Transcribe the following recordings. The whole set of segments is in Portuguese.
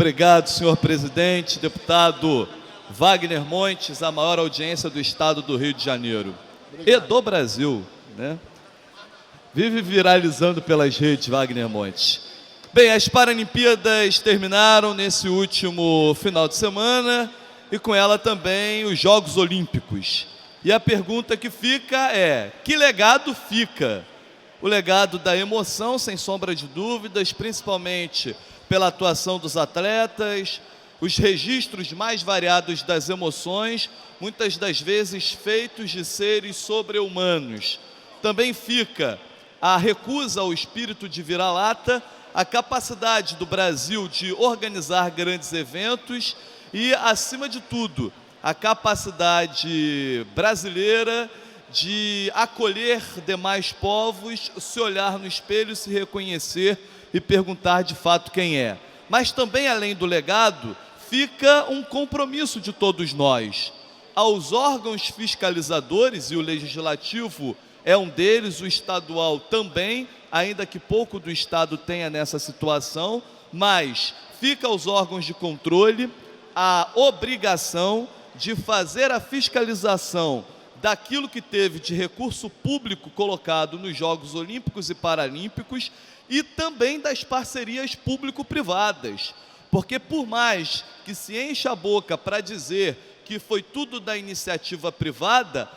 Obrigado, senhor presidente. Deputado Wagner Montes, a maior audiência do estado do Rio de Janeiro. E do Brasil, né? Vive viralizando pelas redes, Wagner Montes. Bem, as Paralimpíadas terminaram nesse último final de semana e com ela também os Jogos Olímpicos. E a pergunta que fica é: que legado fica? O legado da emoção, sem sombra de dúvidas, principalmente pela atuação dos atletas, os registros mais variados das emoções, muitas das vezes feitos de seres sobre-humanos. Também fica a recusa ao espírito de vira-lata, a capacidade do Brasil de organizar grandes eventos e, acima de tudo, a capacidade brasileira de acolher demais povos, se olhar no espelho, se reconhecer e perguntar de fato quem é. Mas também, além do legado, fica um compromisso de todos nós. Aos órgãos fiscalizadores, e o legislativo é um deles, o estadual também, ainda que pouco do Estado tenha nessa situação, mas fica aos órgãos de controle a obrigação de fazer a fiscalização daquilo que teve de recurso público colocado nos Jogos Olímpicos e Paralímpicos e também das parcerias público-privadas. Porque por mais que se encha a boca para dizer que foi tudo da iniciativa privada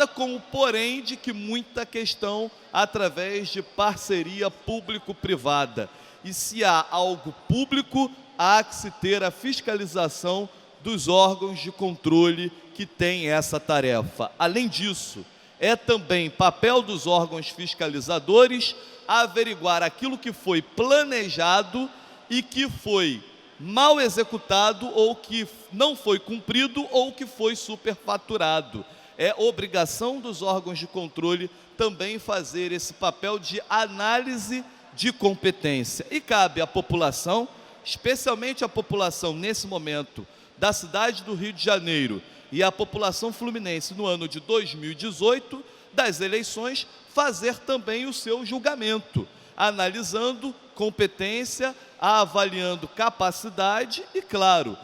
com o porém de que muita questão através de parceria público-privada. E se há algo público, há que se ter a fiscalização dos órgãos de controle que têm essa tarefa. Além disso, é também papel dos órgãos fiscalizadores averiguar aquilo que foi planejado e que foi mal executado ou que não foi cumprido ou que foi superfaturado. É obrigação dos órgãos de controle também fazer esse papel de análise de competência. E cabe à população, especialmente a população nesse momento da cidade do Rio de Janeiro e a população fluminense no ano de 2018, das eleições, fazer também o seu julgamento, analisando competência, avaliando capacidade e, claro,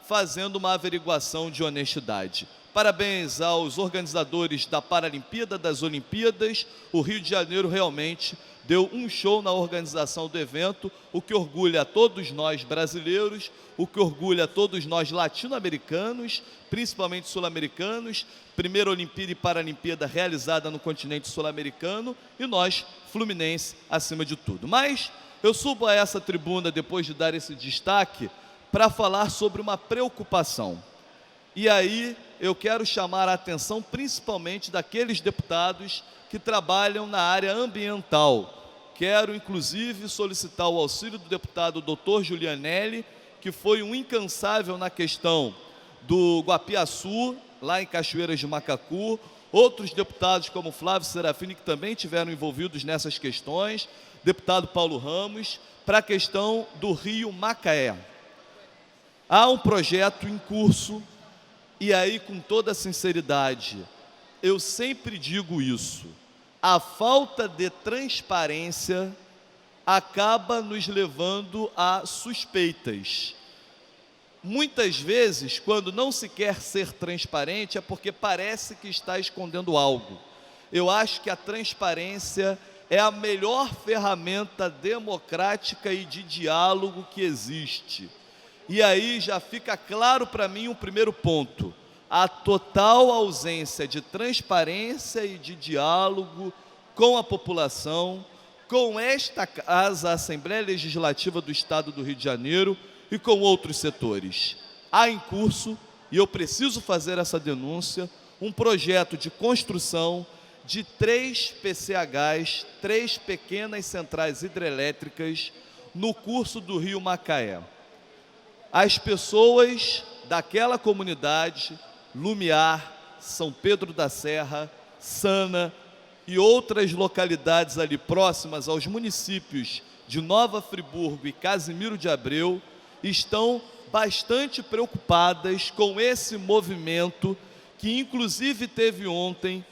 fazendo uma averiguação de honestidade. Parabéns aos organizadores da Paralimpíada, das Olimpíadas. O Rio de Janeiro realmente deu um show na organização do evento, o que orgulha a todos nós brasileiros, o que orgulha a todos nós latino-americanos, principalmente sul-americanos, primeira Olimpíada e Paralimpíada realizada no continente sul-americano, e nós, fluminense, acima de tudo. Mas eu subo a essa tribuna, depois de dar esse destaque, para falar sobre uma preocupação. E aí eu quero chamar a atenção principalmente daqueles deputados que trabalham na área ambiental. Quero, inclusive, solicitar o auxílio do deputado Dr. Giulianelli, que foi um incansável na questão do Guapiaçu, lá em Cachoeiras de Macacu, outros deputados como Flávio Serafini, que também tiveram envolvidos nessas questões, deputado Paulo Ramos, para a questão do Rio Macaé. Há um projeto em curso, e aí, com toda a sinceridade, eu sempre digo isso: a falta de transparência acaba nos levando a suspeitas. Muitas vezes, quando não se quer ser transparente, é porque parece que está escondendo algo. Eu acho que a transparência é a melhor ferramenta democrática e de diálogo que existe. E aí já fica claro para mim um primeiro ponto: a total ausência de transparência e de diálogo com a população, com esta casa, a Assembleia Legislativa do Estado do Rio de Janeiro, e com outros setores. Há em curso, e eu preciso fazer essa denúncia, um projeto de construção de 3 PCHs, 3 pequenas centrais hidrelétricas, no curso do Rio Macaé. As pessoas daquela comunidade, Lumiar, São Pedro da Serra, Sana e outras localidades ali próximas aos municípios de Nova Friburgo e Casimiro de Abreu, estão bastante preocupadas com esse movimento que inclusive teve ontem,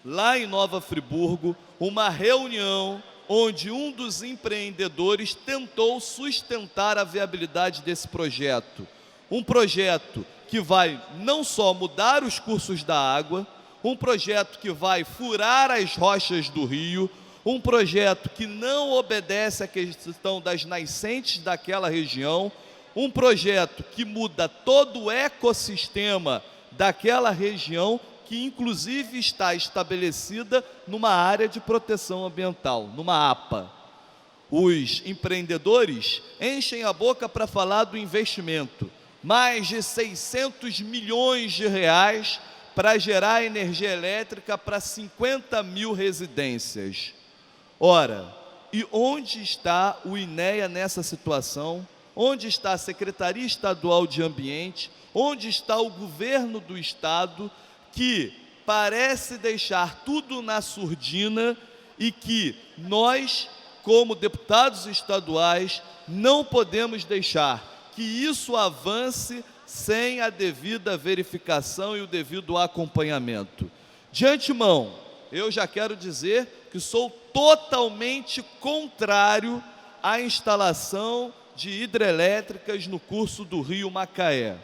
lá em Nova Friburgo, uma reunião onde um dos empreendedores tentou sustentar a viabilidade desse projeto. Um projeto que vai não só mudar os cursos da água, um projeto que vai furar as rochas do rio, um projeto que não obedece à questão das nascentes daquela região, um projeto que muda todo o ecossistema daquela região, que inclusive está estabelecida numa área de proteção ambiental, numa APA. Os empreendedores enchem a boca para falar do investimento, mais de 600 milhões de reais para gerar energia elétrica para 50 mil residências. Ora, e onde está o INEA nessa situação? Onde está a Secretaria Estadual de Ambiente? Onde está o governo do Estado, que parece deixar tudo na surdina e que nós, como deputados estaduais, não podemos deixar que isso avance sem a devida verificação e o devido acompanhamento. De antemão, eu já quero dizer que sou totalmente contrário à instalação de hidrelétricas no curso do Rio Macaé.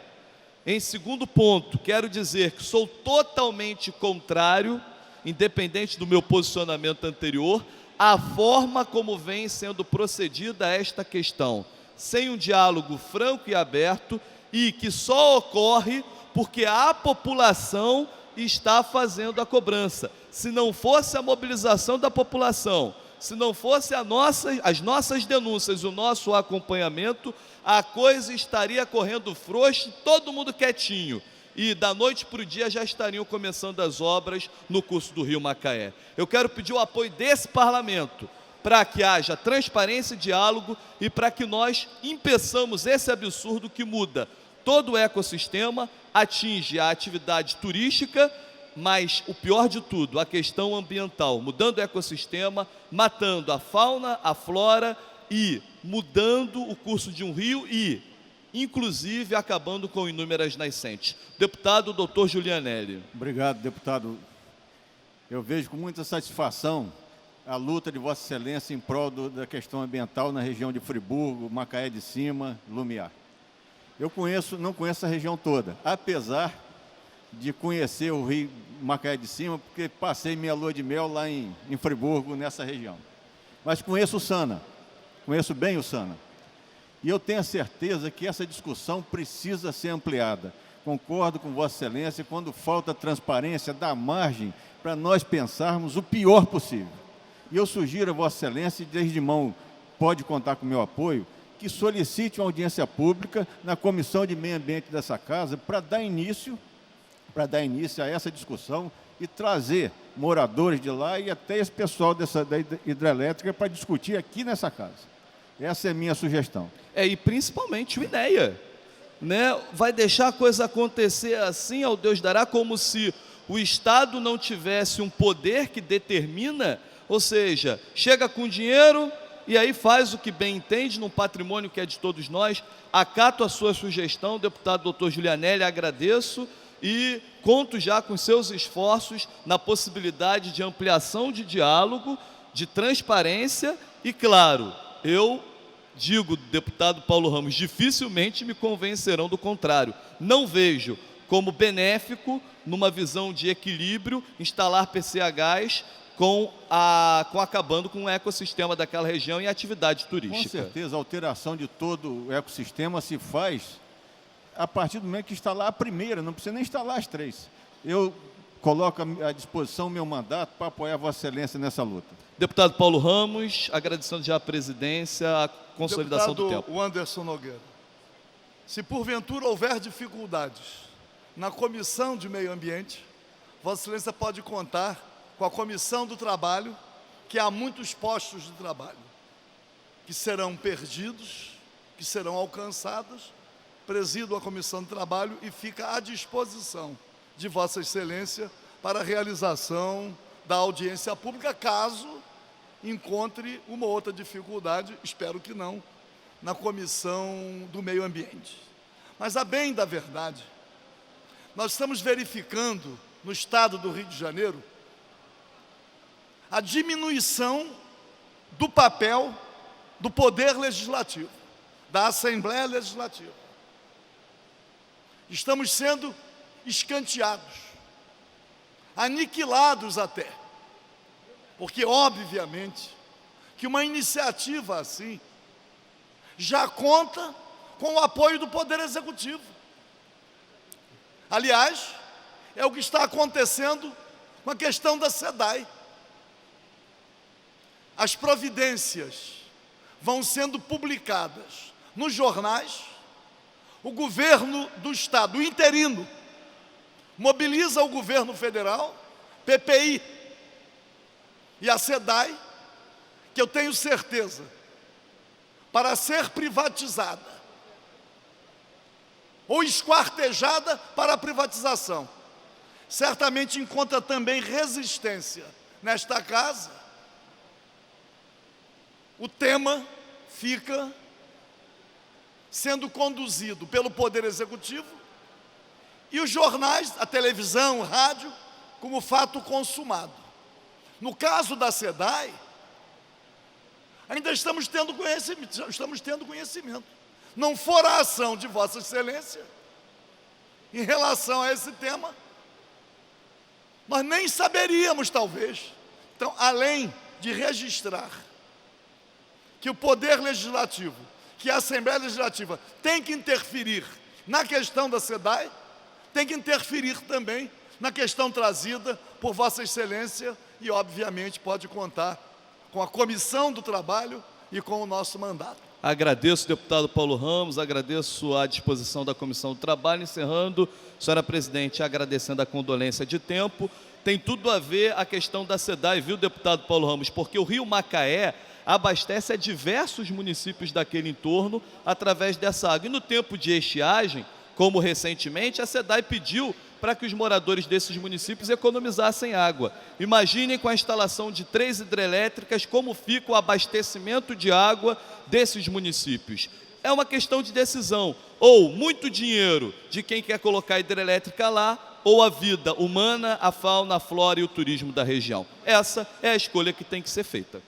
Em segundo ponto, quero dizer que sou totalmente contrário, independente do meu posicionamento anterior, à forma como vem sendo procedida esta questão, sem um diálogo franco e aberto, e que só ocorre porque a população está fazendo a cobrança. Se não fosse a mobilização da população, se não fosse as nossas denúncias, o nosso acompanhamento, a coisa estaria correndo frouxo, todo mundo quietinho. E da noite para o dia já estariam começando as obras no curso do Rio Macaé. Eu quero pedir o apoio desse parlamento, para que haja transparência e diálogo e para que nós impeçamos esse absurdo que muda todo o ecossistema, atinge a atividade turística, mas o pior de tudo, a questão ambiental, mudando o ecossistema, matando a fauna, a flora e mudando o curso de um rio e, inclusive, acabando com inúmeras nascentes. Deputado Dr. Giulianelli. Obrigado, deputado. Eu vejo com muita satisfação a luta de Vossa Excelência em prol da questão ambiental na região de Friburgo, Macaé de Cima, Lumiar. Eu não conheço a região toda, apesar de conhecer o Rio Macaé de Cima, porque passei minha lua de mel lá em Friburgo, nessa região. Mas conheço o Sana, conheço bem o Sana. E eu tenho a certeza que essa discussão precisa ser ampliada. Concordo com Vossa Excelência, quando falta transparência, dá margem para nós pensarmos o pior possível. E eu sugiro a Vossa Excelência, desde mão pode contar com o meu apoio, que solicite uma audiência pública na Comissão de Meio Ambiente dessa Casa para dar início a essa discussão e trazer moradores de lá e até esse pessoal da hidrelétrica para discutir aqui nessa casa. Essa é a minha sugestão. E principalmente o INEA, né? Vai deixar a coisa acontecer assim, ao Deus dará, como se o Estado não tivesse um poder que determina, ou seja, chega com dinheiro e aí faz o que bem entende num patrimônio que é de todos nós. Acato a sua sugestão, deputado Dr. Giulianelli, agradeço e conto já com seus esforços na possibilidade de ampliação de diálogo, de transparência e, claro, eu digo, deputado Paulo Ramos, dificilmente me convencerão do contrário. Não vejo como benéfico, numa visão de equilíbrio, instalar PCHs acabando com o ecossistema daquela região e a atividade turística. Com certeza, a alteração de todo o ecossistema se faz a partir do momento que instalar a primeira, não precisa nem instalar as três. Eu coloco à disposição o meu mandato para apoiar Vossa Excelência nessa luta. Deputado Paulo Ramos, agradecendo já a presidência, a consolidação do tempo. Deputado Anderson Nogueira, se porventura houver dificuldades na Comissão de Meio Ambiente, Vossa Excelência pode contar com a Comissão do Trabalho, que há muitos postos de trabalho que serão perdidos, que serão alcançados. Presido a Comissão do Trabalho e fica à disposição de Vossa Excelência para a realização da audiência pública, caso encontre uma outra dificuldade, espero que não, na Comissão do Meio Ambiente. Mas, a bem da verdade, nós estamos verificando no estado do Rio de Janeiro a diminuição do papel do Poder Legislativo, da Assembleia Legislativa. Estamos sendo escanteados, aniquilados até, porque, obviamente, que uma iniciativa assim já conta com o apoio do Poder Executivo. Aliás, é o que está acontecendo com a questão da SEDAI. As providências vão sendo publicadas nos jornais, o governo do Estado, o interino, mobiliza o governo federal, PPI e a SEDAI, que eu tenho certeza, para ser privatizada ou esquartejada para a privatização, certamente encontra também resistência nesta casa. O tema fica sendo conduzido pelo Poder Executivo e os jornais, a televisão, o rádio, como fato consumado. No caso da SEDAI, ainda estamos tendo conhecimento. Não for a ação de Vossa Excelência em relação a esse tema, nós nem saberíamos, talvez. Então, além de registrar que o Poder Legislativo, que a Assembleia Legislativa tem que interferir na questão da SEDAI, tem que interferir também na questão trazida por Vossa Excelência e, obviamente, pode contar com a Comissão do Trabalho e com o nosso mandato. Agradeço, deputado Paulo Ramos, agradeço a disposição da Comissão do Trabalho. Encerrando, senhora presidente, agradecendo a condolência de tempo. Tem tudo a ver a questão da SEDAI, viu, deputado Paulo Ramos? Porque o Rio Macaé abastece a diversos municípios daquele entorno através dessa água. E no tempo de estiagem, como recentemente, a SEDAI pediu para que os moradores desses municípios economizassem água. Imaginem, com a instalação de 3 hidrelétricas, como fica o abastecimento de água desses municípios. É uma questão de decisão, ou muito dinheiro de quem quer colocar a hidrelétrica lá, ou a vida humana, a fauna, a flora e o turismo da região. Essa é a escolha que tem que ser feita.